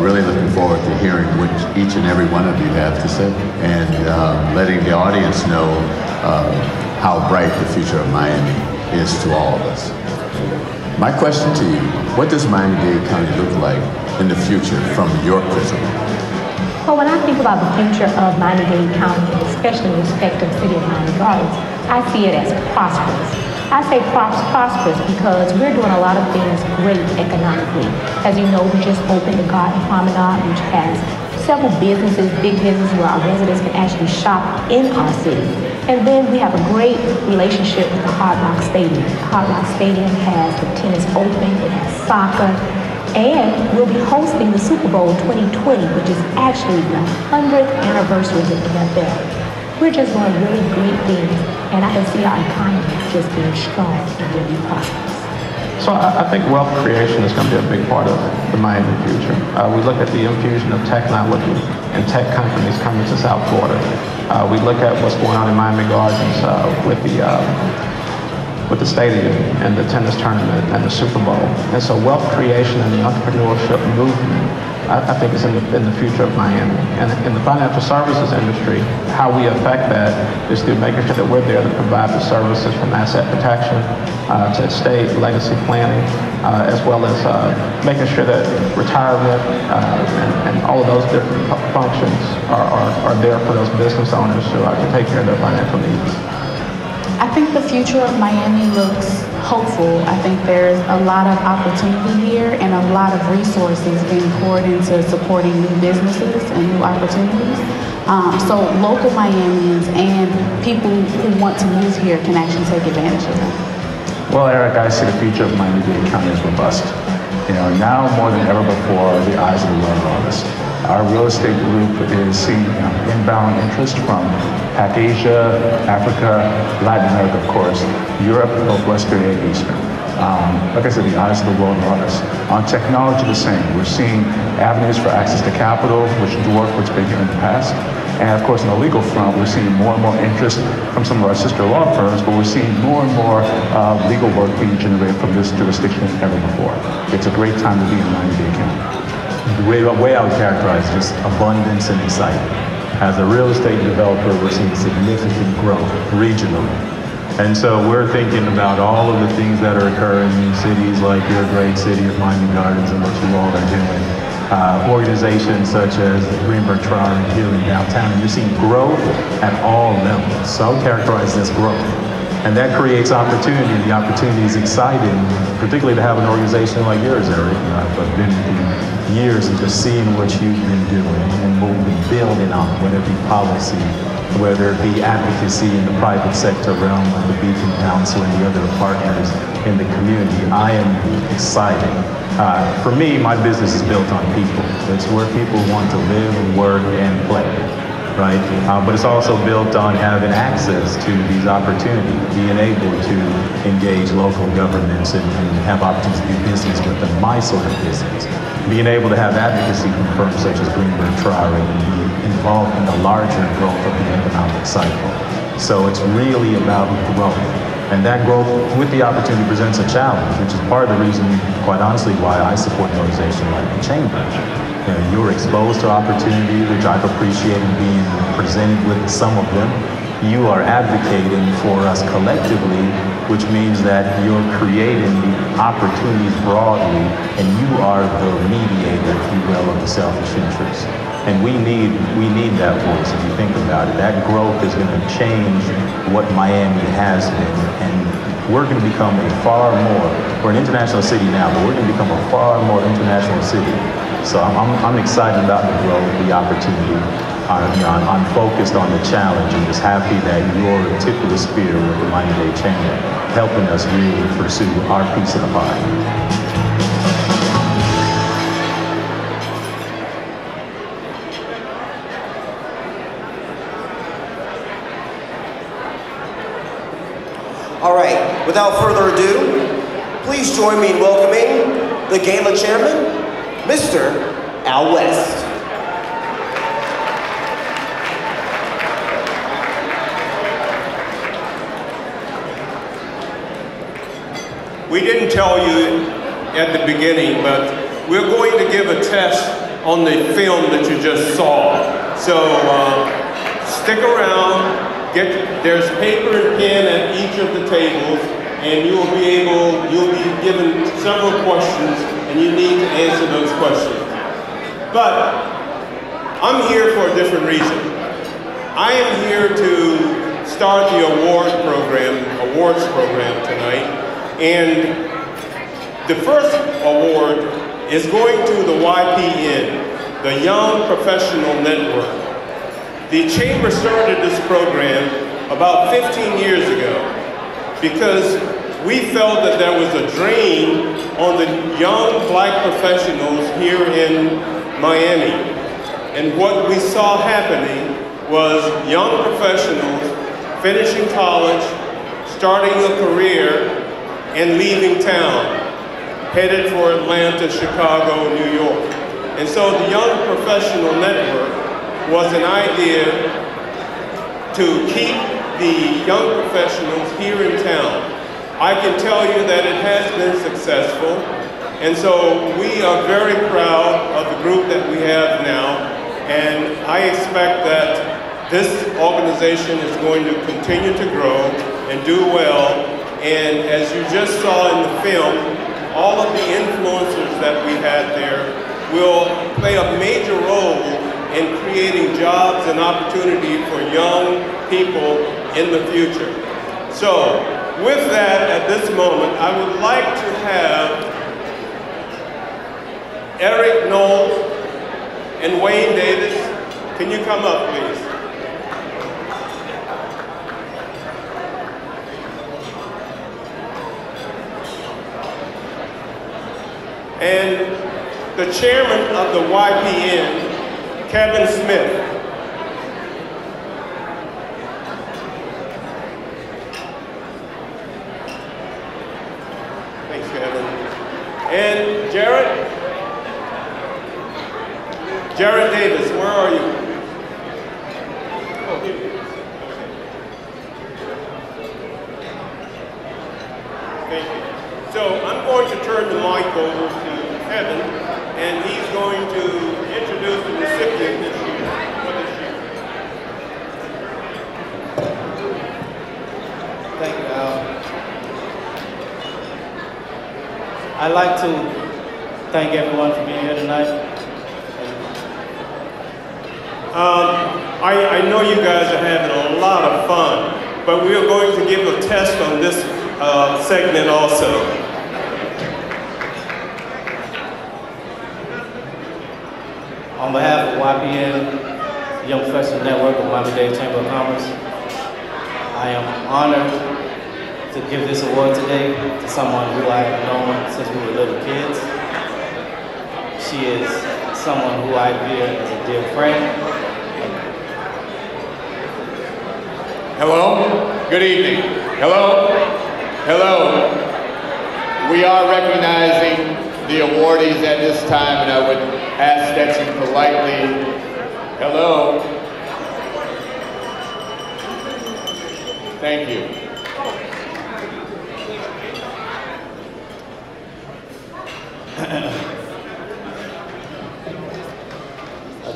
really looking forward to hearing what each and every one of you have to say and letting the audience know how bright the future of Miami is to all of us. My question to you, what does Miami-Dade County look like in the future from your prism? Well, when I think about the future of Miami-Dade County, especially with respect to the city of Miami Gardens, I see it as prosperous. I say prosperous because we're doing a lot of things great economically. As you know, we just opened the Garden Promenade, which has several businesses, big businesses where our residents can actually shop in our city. And then we have a great relationship with the Hard Rock Stadium. The Hard Rock Stadium has the tennis open, it has soccer, and we'll be hosting the Super Bowl 2020, which is actually the 100th anniversary of the NFL. We're just doing really great things, and I can see our economy just being strong and really prosperous. So I think wealth creation is going to be a big part of the Miami future. We look at the infusion of technology and tech companies coming to South Florida. We look at what's going on in Miami Gardens with the stadium and the tennis tournament and the Super Bowl. And so wealth creation and the entrepreneurship movement, I think is in the future of Miami. And in the financial services industry, how we affect that is through making sure that we're there to provide the services from asset protection to estate legacy planning, as well as making sure that retirement and all of those different functions are there for those business owners to take care of their financial needs. I think the future of Miami looks hopeful. I think there's a lot of opportunity here and a lot of resources being poured into supporting new businesses and new opportunities. So local Miamians and people who want to move here can actually take advantage of that. Well, Eric, I see the future of Miami-Dade County as robust. Now more than ever before, the eyes of the world are on us. Our real estate group is seeing inbound interest from PAC Asia, Africa, Latin America, of course, Europe, both Western and Eastern. Like I said, the eyes of the world are on us. On technology, the same. We're seeing avenues for access to capital, which dwarf what's been here in the past. And of course, on the legal front, we're seeing more and more interest from some of our sister law firms, but we're seeing more and more legal work being generated from this jurisdiction than ever before. It's a great time to be in Miami-Dade County. The way I would characterize just abundance and excitement. As a real estate developer, we're seeing significant growth regionally. And so we're thinking about all of the things that are occurring in cities like your great city of Miami Gardens and what you all are doing. Organizations such as Greenberg Trial here in downtown, and you're seeing growth at all levels. So I would characterize this growth. And that creates opportunity, and the opportunity is exciting, particularly to have an organization like yours, Eric. I've been through years of just seeing what you've been doing and what we've been building on, whether it be policy, whether it be advocacy in the private sector realm, like the Beacon Council and the other partners in the community. I am excited. For me, my business is built on people. It's where people want to live, work, and play. Right? But it's also built on having access to these opportunities, being able to engage local governments and have opportunities to do business with them, my sort of business. Being able to have advocacy from firms such as Greenberg Trial and be involved in the larger growth of the economic cycle. So it's really about growth. And that growth with the opportunity presents a challenge, which is part of the reason, quite honestly, why I support an organization like the Chamber. You're exposed to opportunity, which I've appreciated being presented with some of them. You are advocating for us collectively, which means that you're creating the opportunities broadly, and you are the mediator, if you will, of the selfish interests. And we need that voice, if you think about it. That growth is going to change what Miami has been, and we're going to become we're an international city now, but we're going to become a far more international city. So I'm excited about the growth, the opportunity. I'm focused on the challenge and just happy that you're the tip of the spear with the Miami-Dade Chamber, helping us really pursue our piece of the pie. All right, without further ado, please join me in welcoming the Gala Chairman, Mr. Al West. We didn't tell you at the beginning, but we're going to give a test on the film that you just saw. So stick around, there's paper and pen at each of the tables, and you'll be given several questions, and you need to answer those questions. But I'm here for a different reason. I am here to start the awards program tonight, and the first award is going to the YPN, the Young Professional Network. The Chamber started this program about 15 years ago because we felt that there was a drain on the young black professionals here in Miami. And what we saw happening was young professionals finishing college, starting a career, and leaving town, headed for Atlanta, Chicago, New York. And so the Young Professional Network was an idea to keep the young professionals here in town. I can tell you that it has been successful, and so we are very proud of the group that we have now, and I expect that this organization is going to continue to grow and do well, and as you just saw in the film, all of the influencers that we had there will play a major role in creating jobs and opportunity for young people in the future. So, with that, at this moment, I would like to have Eric Knowles and Wayne Davis. Can you come up, please? And the chairman of the YPN, Kevin Smith. Thanks, Kevin. And Jared Davis, where are you? Oh, here. Thank you. So I'm going to turn the mic over to Kevin, and he's going to introduce the recipient this year. Thank you, Al. I'd like to thank everyone for being here tonight. I know you guys are having a lot of fun, but we are going to give a test on this segment also. On behalf of YPN, Young Professional Network of Miami-Dade Chamber of Commerce, I am honored to give this award today to someone who I have known since we were little kids. She is someone who I view as a dear friend. Hello, good evening. Hello, hello. We are recognizing the awardees at this time, and I would ask that you politely, hello. Thank you.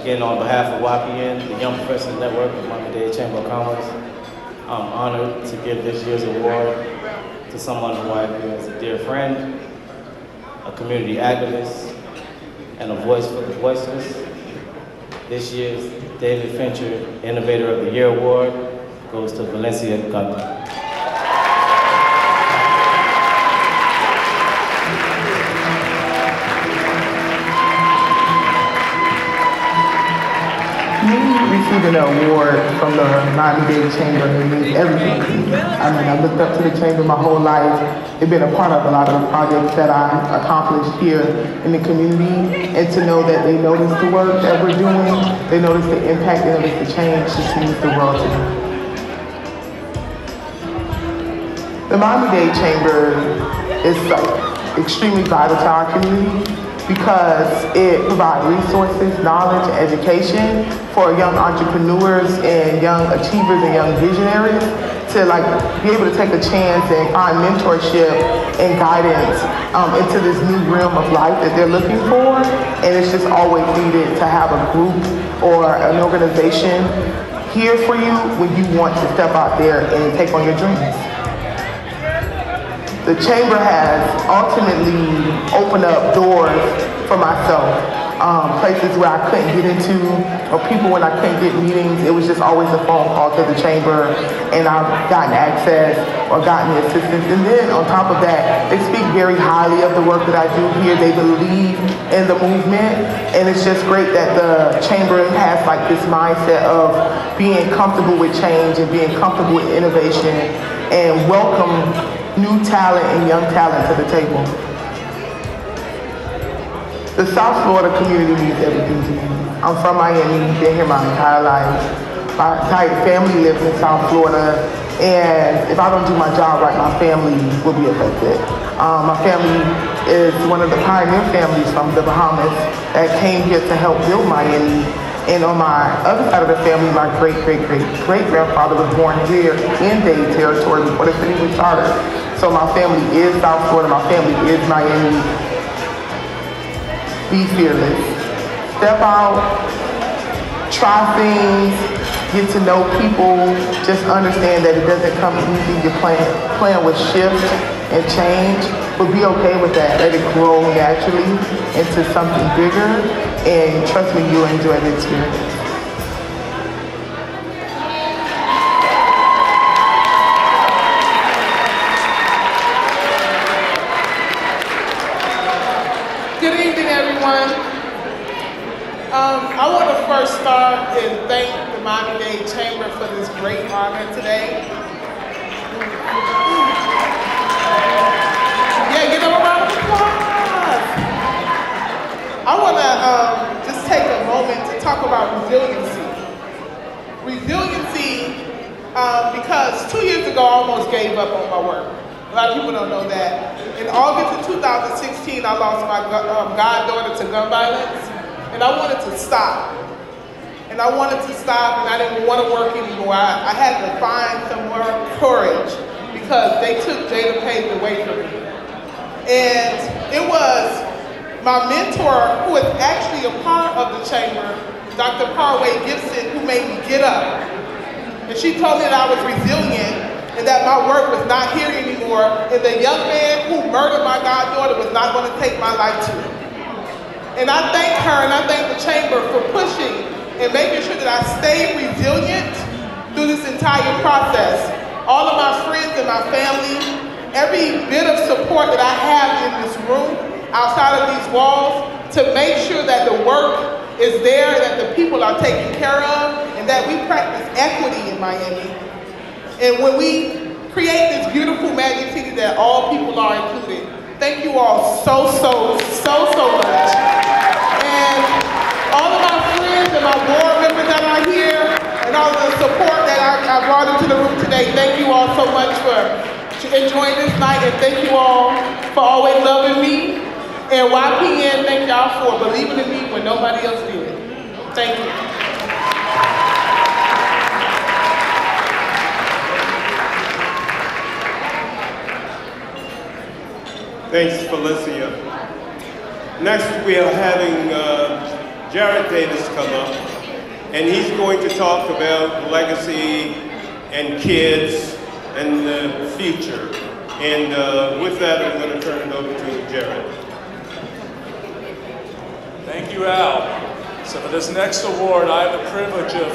Again, on behalf of YPN, the Young Professional Network of Miami-Dade Chamber of Commerce, I'm honored to give this year's award to someone who I view as a dear friend, a community activist, and a voice for the voiceless. This year's David Fincher Innovator of the Year Award goes to Valencia Gunther. Receiving an award from the Miami-Dade Chamber, it means everything to me. I mean, I looked up to the Chamber my whole life. It's been a part of a lot of the projects that I accomplished here in the community, and to know that they notice the work that we're doing, they notice the impact, they notice the change, just means the world to me. The Miami-Dade Chamber is extremely vital to our community. because it provides resources, knowledge, and education for young entrepreneurs and young achievers and young visionaries to be able to take a chance and find mentorship and guidance into this new realm of life that they're looking for. And it's just always needed to have a group or an organization here for you when you want to step out there and take on your dreams. The Chamber has ultimately opened up doors for myself, places where I couldn't get into, or people when I couldn't get meetings. It was just always a phone call to the Chamber, and I've gotten access or gotten the assistance. And then on top of that, they speak very highly of the work that I do here. They believe in the movement, and it's just great that the Chamber has this mindset of being comfortable with change and being comfortable with innovation and welcome new talent and young talent to the table. The South Florida community means everything to me. I'm from Miami, been here my entire life. My entire family lives in South Florida, and if I don't do my job right, my family will be affected. My family is one of the pioneer families from the Bahamas that came here to help build Miami. And on my other side of the family, my great-great-great-great-grandfather was born here in Dade territory before the city was started. So my family is South Florida, my family is Miami. Be fearless. Step out, try things, get to know people. Just understand that it doesn't come easy. You're playing with shift and change, but be okay with that. Let it grow naturally into something bigger, and trust me, you'll enjoy the experience. Good evening, everyone. I want to first start and thank the Miami-Dade Chamber for this great honor today. Yeah, give them a round of applause. I want to just take a moment to talk about resiliency. Resiliency, because 2 years ago I almost gave up on my work. A lot of people don't know that. In August of 2016, I lost my goddaughter to gun violence, and I wanted to stop. And I didn't want to work anymore. I had to find some more courage because they took Jada Page away from me. And it was my mentor, who is actually a part of the Chamber, Dr. Parway Gibson, who made me get up. And she told me that I was resilient and that my work was not here anymore, and the young man who murdered my goddaughter was not going to take my life too. And I thank her and I thank the Chamber for pushing and making sure that I stayed resilient through this entire process. All of my friends and my family, every bit of support that I have in this room, outside of these walls, to make sure that the work is there, that the people are taken care of, and that we practice equity in Miami. And when we create this beautiful magic city that all people are included, thank you all so much. And all of my friends and my board members that are here, and all of the support that I brought into the room today, thank you all so much for enjoying this night, and thank you all for always loving me. And YPN, thank y'all for believing in me when nobody else did. Thank you. Thanks, Felicia. Next, we are having Jared Davis come up, and he's going to talk about legacy and kids and the future. And with that, I'm going to turn it over to Jared. Thank you, Al. So for this next award, I have the privilege of